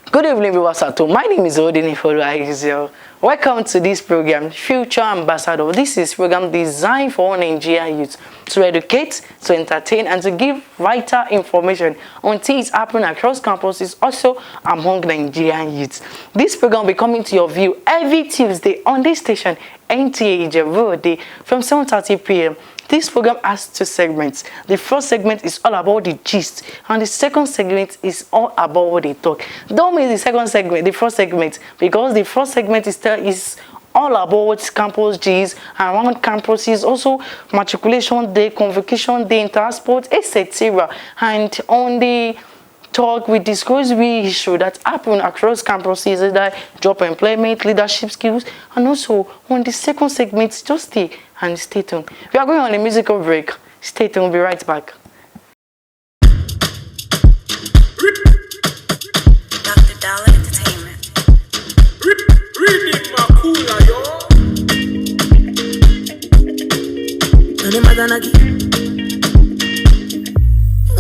Good evening, viewers at home. My name is Nta Ijebu. Welcome to this program, Future Ambassador. This is a program designed for all Nigerian youth to educate, to entertain, and to give vital information on things happening across campuses, also among Nigerian youths. This program will be coming to your view every Tuesday on this station, Nta Ijebu, from 7:30 p.m. This program has two segments. The first segment is all about the gist, and the second segment is all about what they talk. Don't miss the second segment, the first segment, because the first segment is all about campus gist around campuses, also matriculation day, convocation day, transport, etc. And on the talk, we discuss the issue that happen across campuses, that job employment, leadership skills, and also on the second segment, just stay and stay tuned. We are going on a musical break. Stay tuned, we'll be right back.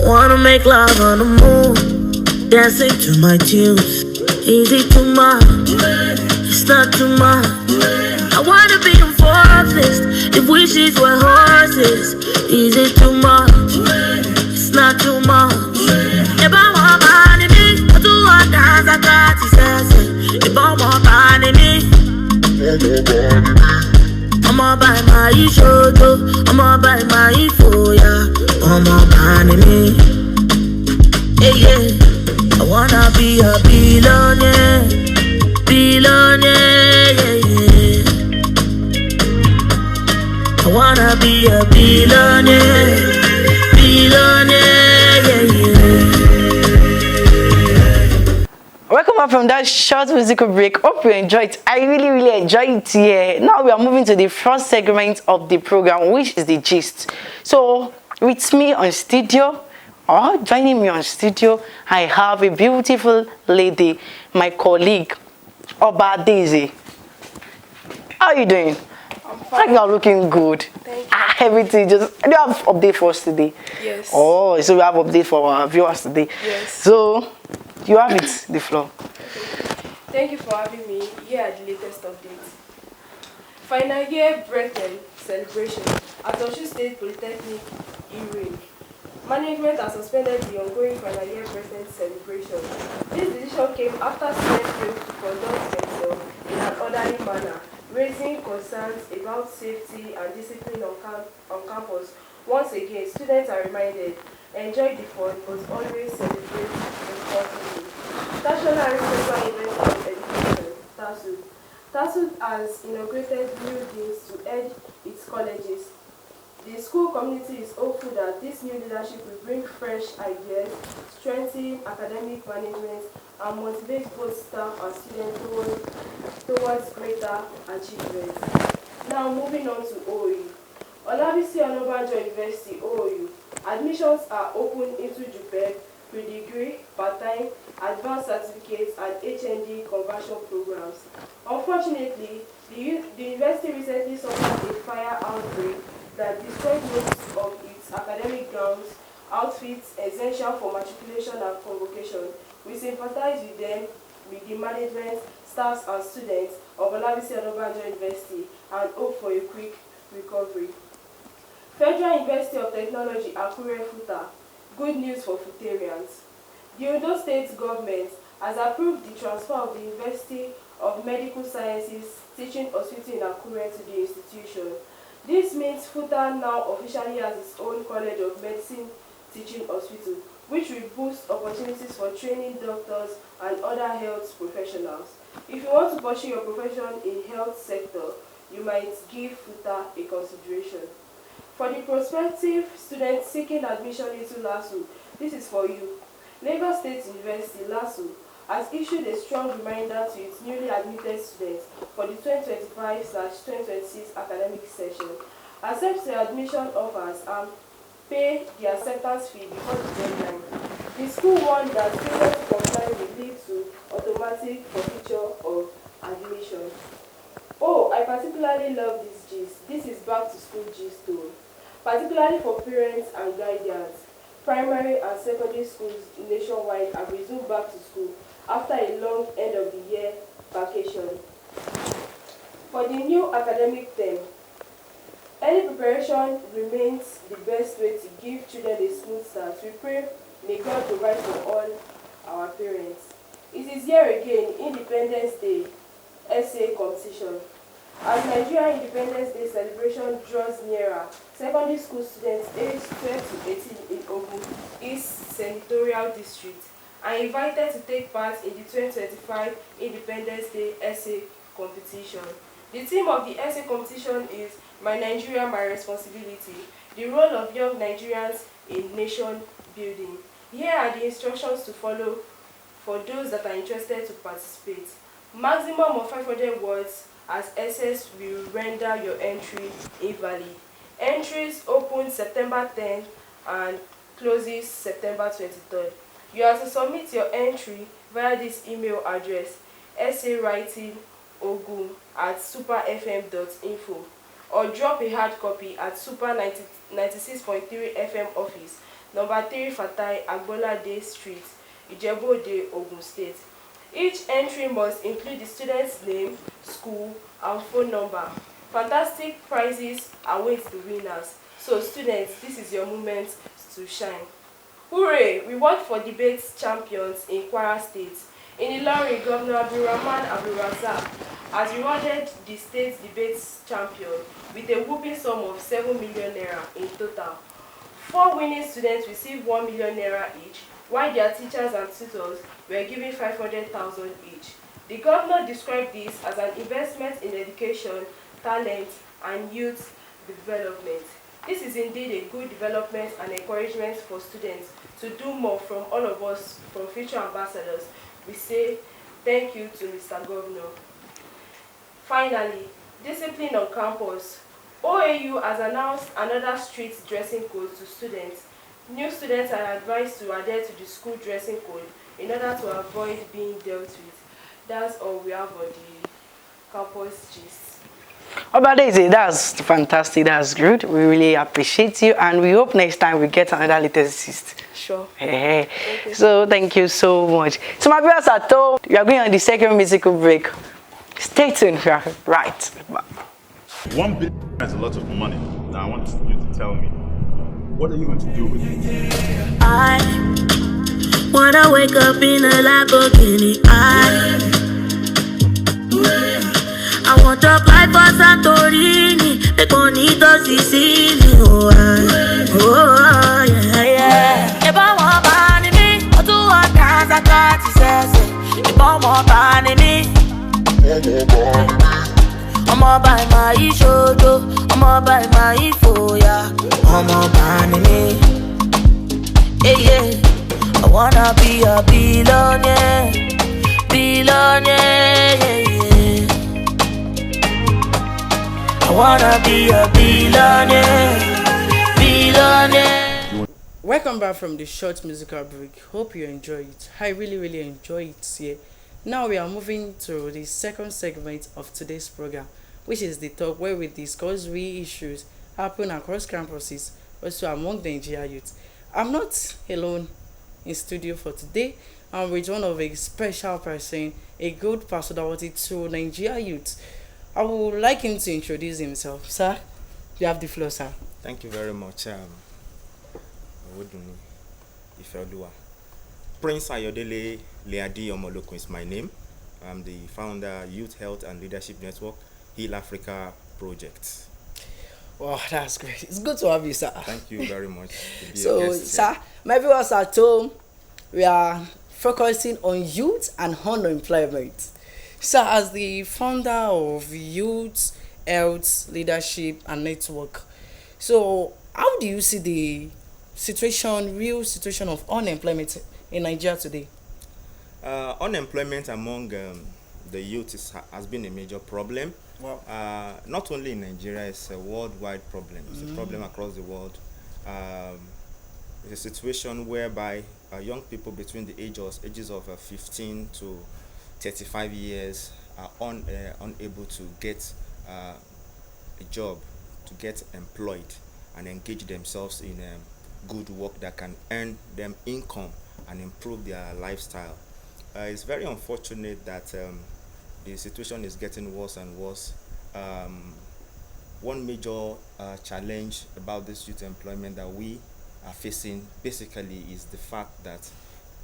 Wanna make love on the moon, dancing to my tunes. Easy too much, it's not too much. I wanna be on fourth list, if wishes were horses. Easy too much, it's not too much. If I want money, me, I do what dance, I got to say. If I want money, me, I'ma buy my shoto, I'ma buy my foya, I'ma buy me. Hey, yeah, I wanna be a billionaire, billionaire, yeah, yeah. I wanna be a billionaire, billionaire, yeah, yeah. Welcome back from that short musical break. Hope you enjoyed it. I really enjoyed it here. Now we are moving to the first segment of the program, which is the gist. So with me on studio, or joining me on studio, I have a beautiful lady, my colleague, Oba Daisy. How are you doing? I'm fine. You are looking good. Thank you. Everything just. Do you have update for us today? Yes. Oh, so we have update for our viewers today. Yes. So you have it, the floor. Thank you for having me. Here are the latest updates. Final year break-in celebration at Osun State Polytechnic Irin. Management has suspended the ongoing final year break-in celebration. This decision came after students failed to conduct themselves in an orderly manner, raising concerns about safety and discipline on campus. Once again, students are reminded, enjoy the fun, but always celebrate responsibly. National Central University of Education, TASU. TASU has inaugurated new deans to head its colleges. The school community is hopeful that this new leadership will bring fresh ideas, strengthen academic management, and motivate both staff and students towards greater achievements. Now moving on to OOU. Olabisi Onabanjo University, OOU. Admissions are open into JUPEB, pre-degree, part-time, advanced certificates, and HND conversion programs. Unfortunately, the university recently suffered a fire outbreak that destroyed most of its academic grounds, outfits essential for matriculation and convocation. We sympathize with them, with the management, staffs, and students of Olabisi Onabanjo University, and hope for a quick recovery. Federal University of Technology, Akure Futa. Good news for Futarians. The Ondo State government has approved the transfer of the University of Medical Sciences Teaching Hospital in Akure to the institution. This means Futa now officially has its own College of Medicine Teaching Hospital, which will boost opportunities for training doctors and other health professionals. If you want to pursue your profession in health sector, you might give Futa a consideration. For the prospective students seeking admission into LASU, this is for you. Lagos State University, LASU, has issued a strong reminder to its newly admitted students for the 2025/2026 academic session. Accept your admission offers and pay the acceptance fee before the deadline. The school warned that failure to comply will lead to automatic forfeiture of admission. Oh, I particularly love this gist. This is back to school gist too. particularly for parents and guardians. Primary and secondary schools nationwide have resumed back to school after a long end-of-the-year vacation. For the new academic term, early preparation remains the best way to give children a smooth start. We pray may God provide for all our parents. It is here again, Independence Day essay competition. As Nigeria Independence Day celebration draws nearer, secondary school students aged 12 to 18 in Ogun East Senatorial District are invited to take part in the 2025 Independence Day essay competition. The theme of the essay competition is My Nigeria, My Responsibility, the role of young Nigerians in nation building. Here are the instructions to follow for those that are interested to participate. Maximum of 500 words as essays will render your entry invalid. Entries open September 10th and closes September 23rd. You have to submit your entry via this email address essayWritingOgun@superfm.info or drop a hard copy at Super 96.3 FM office, number 3 Fatai Agbolade Street, Ijebu, Ogun State. Each entry must include the student's name, school, and phone number. Fantastic prizes await the winners. So students, this is your moment to shine. Hooray! Reward for debate champions in Kwara State. In Ilorin, Governor Abdulrahman Abdulrazak has rewarded the state debates champion with a whooping sum of 7 million naira in total. 4 winning students received 1 million naira each, while their teachers and tutors were given 500,000 each. The governor described this as an investment in education, talent, and youth development. This is indeed a good development and encouragement for students to do more. From all of us, from future ambassadors, we say thank you to Mr. Governor. Finally, discipline on campus. OAU has announced another strict dressing code to students. New students are advised to adhere to the school dressing code in order to avoid being dealt with. That's all we have on the campus gist. Daisy, that's fantastic, that's good. We really appreciate you, and we hope next time we get another latest gist. Sure. Hey. So thank you so much. So my viewers at home, we are going on the second musical break. Stay tuned, we are right back. 1 billion is a lot of money. Now I want you to tell me, what are you going to do with it? I wanna wake up in a Lamborghini. I want to fly for Santorini. The bonito Sicily. Oh, yeah, yeah. If I want money, I do what dance I got to say. If I want money, I'm all by my shoulder. I'm all by my foya. I'm all by me. Yeah, yeah. I wanna be a billionaire. Billionaire, yeah, yeah. I wanna be a billionaire. Billionaire. Welcome back from the short musical break. Hope you enjoy it. I really enjoy it here. Now we are moving to the second segment of today's program, which is the talk where we discuss real issues happen across campuses, also among the Nigeria youth. I'm not alone in studio for today. I'm with one of a special person, a good personality to Nigeria youth. I would like him to introduce himself. Sir, you have the floor, sir. Thank you very much. Ifeoluwa. Prince Ayodele Leadi Omoloko is my name. I'm the founder, Youth Health and Leadership Network, Heal Africa Project. Wow, that's great. It's good to have you, sir. Thank you very much. So, sir, my viewers at home, we are focusing on youth and unemployment. Sir, as the founder of Youth Health Leadership and Network, so how do you see the real situation of unemployment in Nigeria today? Unemployment among the youth has been a major problem. Wow. Not only in Nigeria, it's a worldwide problem. It's a problem across the world. It's a situation whereby young people between the ages of 15 to 35 years are unable to get a job, to get employed. and engage themselves in good work that can earn them income and improve their lifestyle. It's very unfortunate that the situation is getting worse and worse. One major challenge about this youth employment that we are facing basically is the fact that,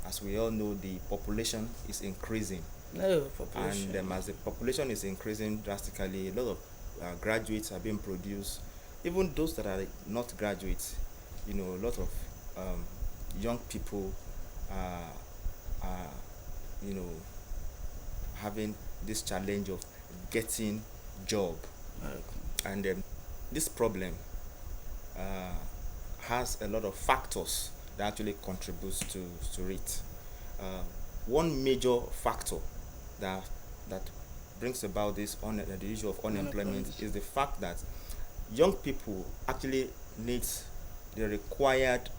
as we all know, the population is increasing. No population. And as the population is increasing drastically, a lot of graduates are being produced. Even those that are not graduates, a lot of young people are having this challenge of getting job. And this problem has a lot of factors that actually contributes to it. One major factor that brings about the issue of unemployment is the fact that young people actually need the required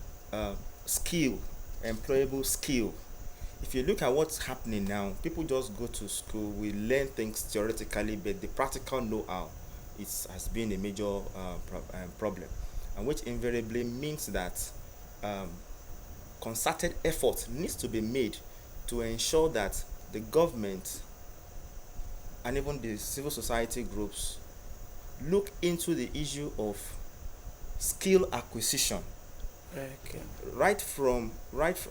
skill, employable skill. If you look at what's happening now, people just go to school, we learn things theoretically, but the practical know-how has been a major problem, and which invariably means that concerted effort needs to be made to ensure that the government and even the civil society groups look into the issue of skill acquisition. Okay. Right from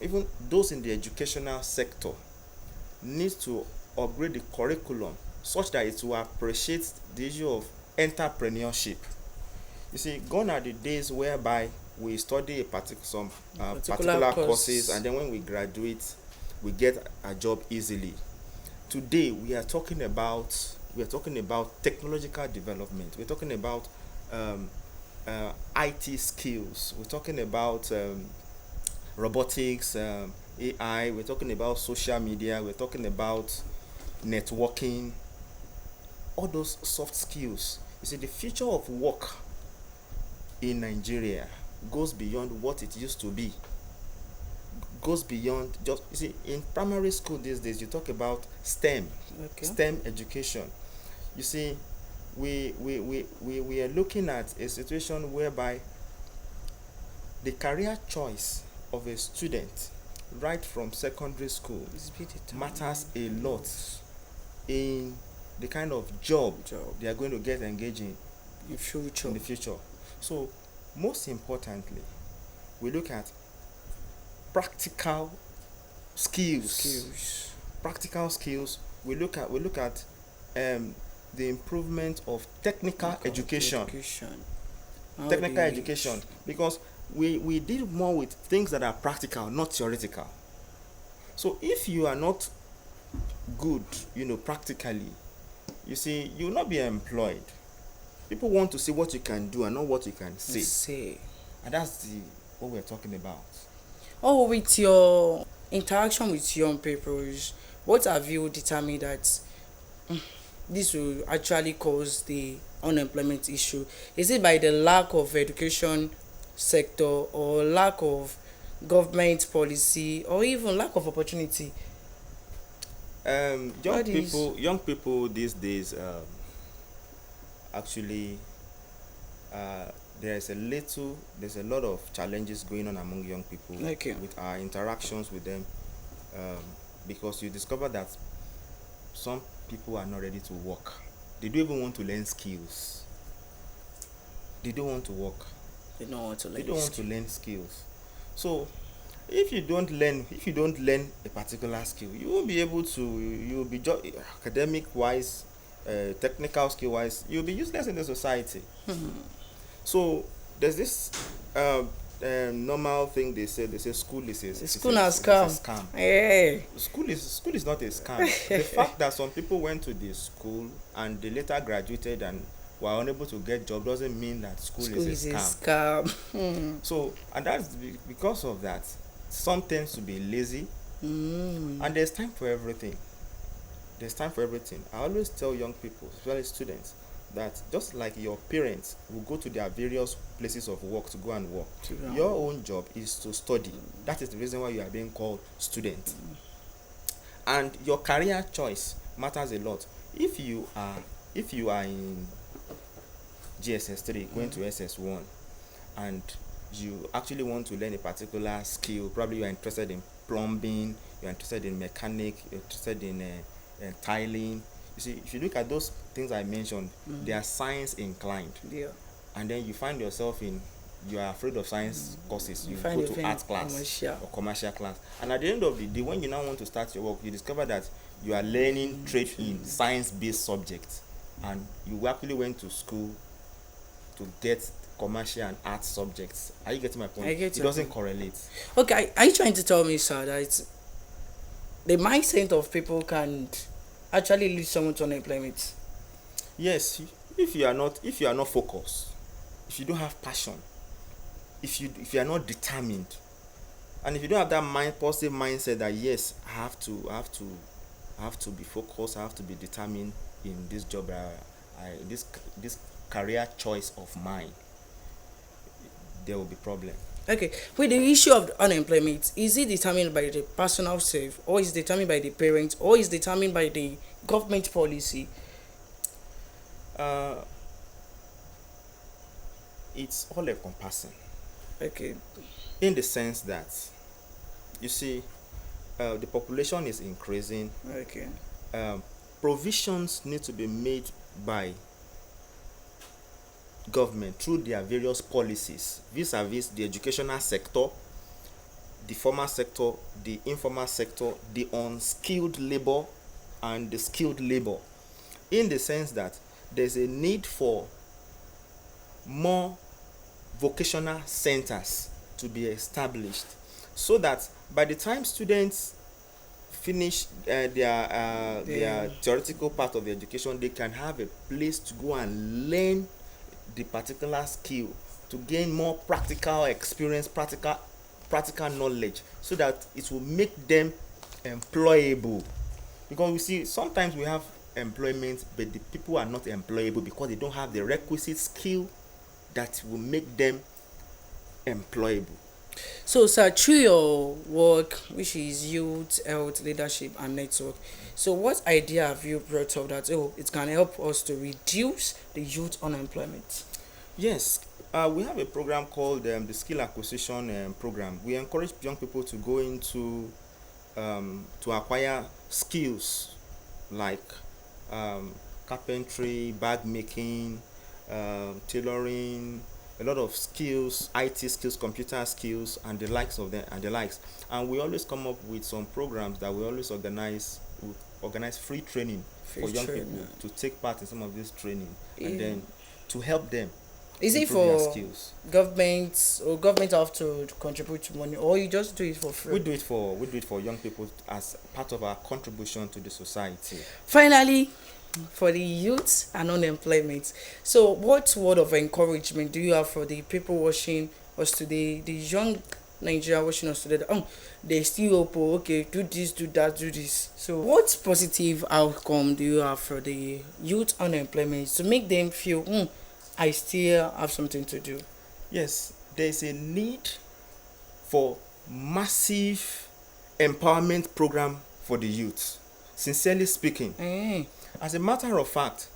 even those in the educational sector needs to upgrade the curriculum such that it will appreciate the issue of entrepreneurship. You see, gone are the days whereby we study some particular courses, and then when we graduate, we get a job easily. Today, we are talking about technological development. We're talking about IT skills. We're talking about robotics, AI. We're talking about social media. We're talking about networking. All those soft skills. You see, the future of work in Nigeria goes beyond what it used to be. Goes beyond just, you see, in primary school these days, you talk about STEM, STEM education. You see, we are looking at a situation whereby the career choice of a student right from secondary school matters a lot in the kind of job they are going to get engaged in the future. So most importantly, we look at practical skills. Practical skills. We look at the improvement of technical education. Technical education, because we deal more with things that are practical, not theoretical. So if you are not good, practically, you see, you will not be employed. People want to see what you can do and not what you can say. And that's what we're talking about. Oh, with your interaction with young people, what have you determined that this will actually cause the unemployment issue? Is it by the lack of education sector, or lack of government policy, or even lack of opportunity? Young people these days, actually, there's a lot of challenges going on among young people with our interactions with them, because you discover that some people are not ready to work. They don't even want to learn skills. They don't want to work. They don't want to learn skills. So if you don't learn a particular skill, you won't be able to. You'll be just academic wise, technical skill wise, you'll be useless in the society. So there's this normal thing they say school is a scam. Hey. School is not a scam. The fact that some people went to the school and they later graduated and were unable to get job doesn't mean that school is a scam. So, and that's because of that. Some tend to be lazy, and there's time for everything. I always tell young people, especially students, that just like your parents will go to their various places of work to go and work, your own job is to study. That is the reason why you are being called student. And your career choice matters a lot. If you are in GSS 3 going to SS1, and you actually want to learn a particular skill, probably you are interested in plumbing, you're interested in mechanic, you're interested in tiling. You see, if you look at those things I mentioned, they are science inclined. Yeah. And then you find yourself in, you are afraid of science courses, you find go to yourself art in class commercial. or commercial class. And at the end of the day, when you now want to start your work, you discover that you are learning trade in science-based subjects, and you actually went to school to get commercial and art subjects. Are you getting my point? I get it your doesn't point. correlate. Okay, are you trying to tell me, sir, that the mindset of people can actually lead someone to unemployment? Yes, if you are not focused, if you don't have passion, if you are not determined, and if you don't have that positive mindset that yes, I have to be focused, I have to be determined in this job, this career choice of mine, there will be problem. Okay, with the issue of unemployment, is it determined by the personal self, or is it determined by the parents, or is it determined by the government policy? It's all encompassing, Okay. in the sense that, you see, the population is increasing. Okay. Provisions need to be made by government through their various policies vis-a-vis the educational sector, the formal sector, the informal sector, the unskilled labor, and the skilled labor, in the sense that there's a need for more vocational centers to be established, so that by the time students finish their theoretical part of the education, they can have a place to go and learn the particular skill, to gain more practical experience, practical knowledge, so that it will make them employable. Because we see sometimes we have employment, but the people are not employable because they don't have the requisite skill that will make them employable. So, sir, through your work, which is youth, health, leadership, and network, so what idea have you brought up that it can help us to reduce the youth unemployment? Yes, we have a program called the Skill Acquisition Program. We encourage young people to go into to acquire skills like carpentry, bag making, tailoring, a lot of skills, IT skills, computer skills, and the likes of them, and the likes. And we always come up with some programs that we always organize. We organize free training for young people to take part in some of this training, and then to help them. Is it improve their for skills. government, or government have to contribute money, or you just do it for free? We do it for young people as part of our contribution to the society. Finally, for the youth and unemployment, so what word of encouragement do you have for the people watching us today, the young Nigeria watching us today? They still hope, okay, do this, do that, do this. So what positive outcome do you have for the youth unemployment to make them feel I still have something to do? Yes, there is a need for massive empowerment program for the youth. Sincerely speaking, as a matter of fact,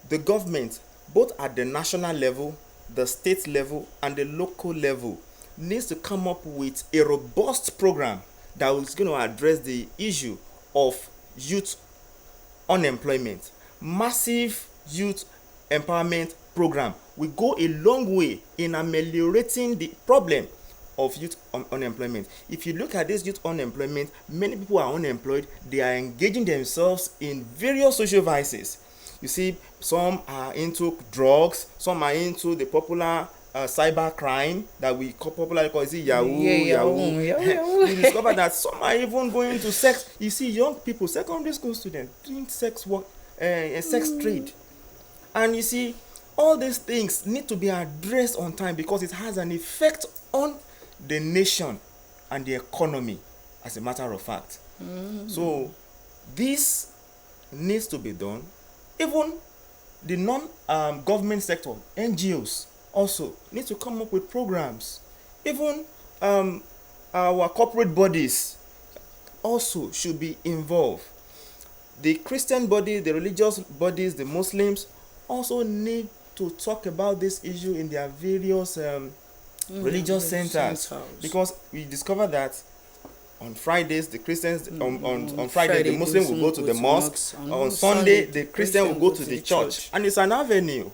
the government, both at the national level, the state level, and the local level, needs to come up with a robust program that is going to address the issue of youth unemployment. Massive youth empowerment program will go a long way in ameliorating the problem of youth unemployment. If you look at this youth unemployment, many people are unemployed. They are engaging themselves in various social vices. You see, some are into drugs, some are into the popular cyber crime that we popularly call Yahoo. You discover that some are even going to sex. You see, young people, secondary school students, doing sex work, sex trade. And you see, all these things need to be addressed on time because it has an effect on the nation and the economy, as a matter of fact. So this needs to be done. Even the non-government sector, NGOs, also need to come up with programs. Even our corporate bodies also should be involved. The Christian body, the religious bodies, the Muslims also need to talk about this issue in their various religious centers. Because we discovered that on Fridays, the Christians, on Friday, the Muslim will go to the mosque. On Sunday, the Christian will go to the church. And it's an avenue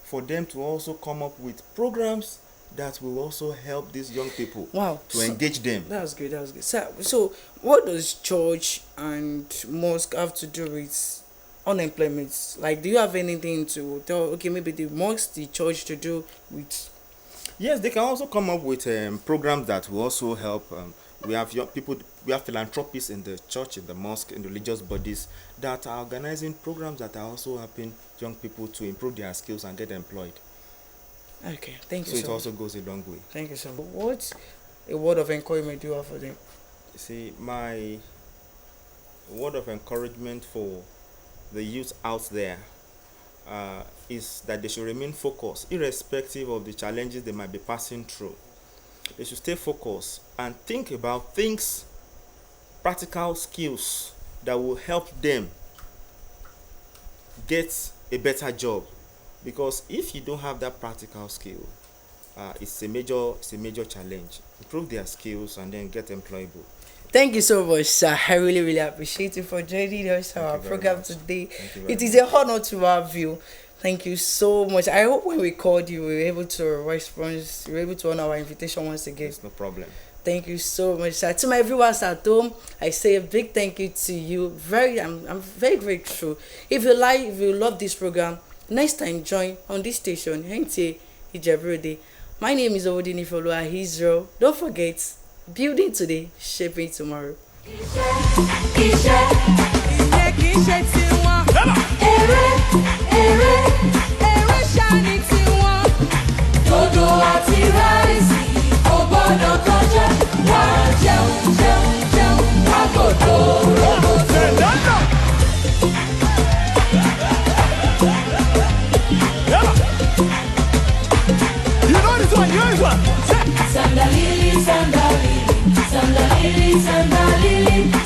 for them to also come up with programs that will also help these young people to engage them. That's good, that's good. So what does church and mosque have to do with unemployment? Like, do you have anything to tell, okay, maybe the mosque, the church to do with? Yes, they can also come up with programs that will also help. We have young people, we have philanthropists in the church, in the mosque, in religious bodies that are organizing programs that are also helping young people to improve their skills and get employed. Okay, thank you so much. So it also goes a long way. Thank you so much. What a word of encouragement do you have for them? See, my word of encouragement for the youth out there is that they should remain focused, irrespective of the challenges they might be passing through. They should stay focused and think about things, practical skills that will help them get a better job. Because if you don't have that practical skill, it's a major challenge. Improve their skills and then get employable. Thank you so much, sir. I really appreciate you for joining us on our program today. It is an honor to have you. Thank you so much. I hope when we called you, we were able to respond. You were able to honor our invitation once again. It's no problem. Thank you so much, sir. To my viewers at home, I say a big thank you to you. I'm very grateful. If you love this program, next time join on this station, Nta Ijebu. My name is Odetopic. Don't forget, building today, shaping tomorrow. Dodo àti ráìsì, ó gbọ́dọ̀ kọjá, wá jẹun, wá gòdò rògbòdò. You know this one. Sandalili, sandalili, sandalili, sandalili.